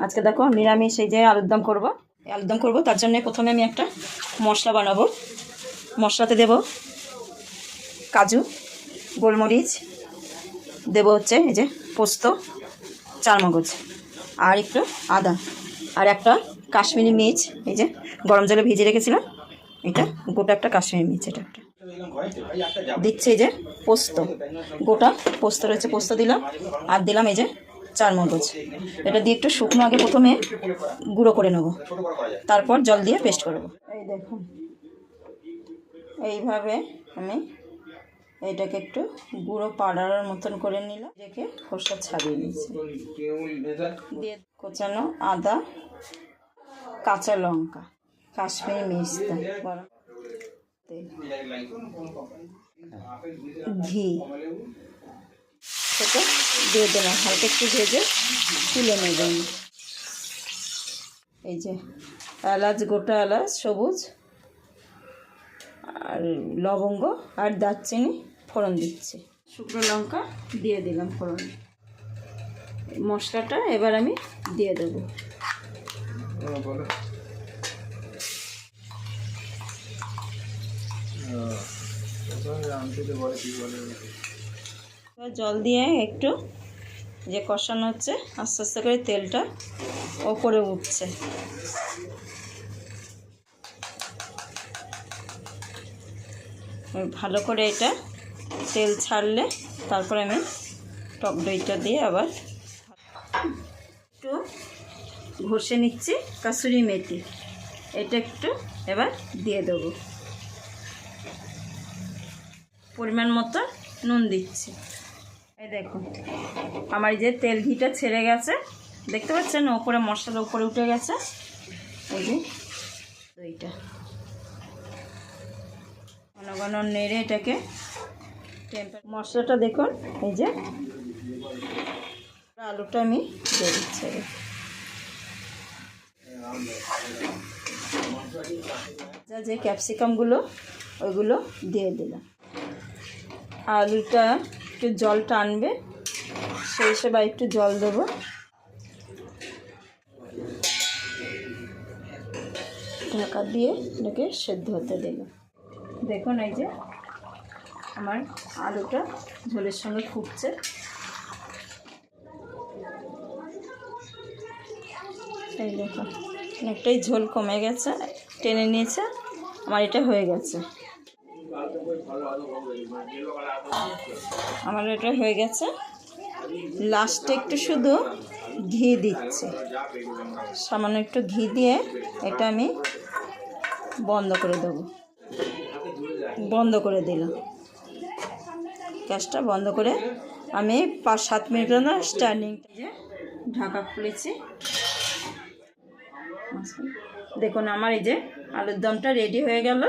আজকে দেখো নিরামিষ এই যে আলুর দম করবো। তার জন্য প্রথমে আমি একটা মশলা বানাবো। মশলাতে দেব কাজু, গোলমরিচ, দেব হচ্ছে এই যে পোস্ত, চারমগজ, আর একটু আদা, আর একটা কাশ্মীরি মির্চ এই যে গরম জলে ভিজিয়ে রেখেছিলাম, এটা গোটা একটা কাশ্মীরি মির্চ, এটা একটা দিচ্ছে। এই যে পোস্ত, গোটা পোস্ত রয়েছে, পোস্ত দিলাম, আর দিলাম এই যে চারমগজ। এটা দিয়ে একটু শুকনো আগে প্রথমে গুঁড়ো করে নেব, তারপর জল দিয়ে পেস্ট করব। এই দেখুন এইভাবে আমি এটাকে একটু গুঁড়ো পাউডার মতন করে নিলাম, রেখে খোসা ছাড়িয়ে নিয়েছি। দিয়ে কোচানো আদা, কাঁচা লঙ্কা, কাশ্মীরি মির্চটা, ঘি সেটা দিয়ে দিলাম, হালকা একটু ভেজে তুলে নেবেন। এই যে এলাচ, গোটা এলাচ সবুজ, আর লবঙ্গ আর দারচিনি ফোড়ন দিচ্ছি, শুকনো লঙ্কা দিয়ে দিলাম ফোড়ন। মশলাটা এবার আমি দিয়ে দেবো। জল দিয়ে একটু যে কষানো হচ্ছে, আস্তে আস্তে করে তেলটা ওপরে উঠছে। ভালো করে এটা তেল ছাড়লে তারপরে আমি টক দইটা দিয়ে আবার একটু ঘষে নিচ্ছি। কাসুরি মেথি এটা একটু এবার দিয়ে দেবো, পরিমাণ মতো নুন দিচ্ছি। এই দেখুন আমার যে তেল ঘিটা ছেড়ে গেছে, দেখতে পাচ্ছেন ওপরে মশলার উপরে উঠে গেছে। এই যে দইটা ঘন ঘন নেড়ে এটাকে মশলাটা দেখুন, এই যে আলুটা আমি দিয়ে দিচ্ছি। যে ক্যাপসিকামগুলো ওইগুলো দিয়ে দিলাম। আলুটা একটু জল টানবে, সেই হিসেবে একটু জল দেবো। ঢাকা দিয়ে এটাকে সেদ্ধ হতে দিলাম। দেখুন এই যে আমার আলুটা ঝোলের সঙ্গে ফুটছে। এই দেখুন অনেকটাই ঝোল কমে গেছে, টেনে নিয়েছে, আমার এটা হয়ে গেছে। আমার এটা হয়ে গেছে। লাস্টে একটু শুধু ঘি দিচ্ছি, সামান্য একটু ঘি দিয়ে এটা আমি বন্ধ করে দেবো। বন্ধ করে দিলাম, গ্যাসটা বন্ধ করে আমি 5-7 মিনিট না স্ট্যান্ডিং ঢাকা খুলেছি। দেখুন আমার এই যে আলুর দমটা রেডি হয়ে গেল।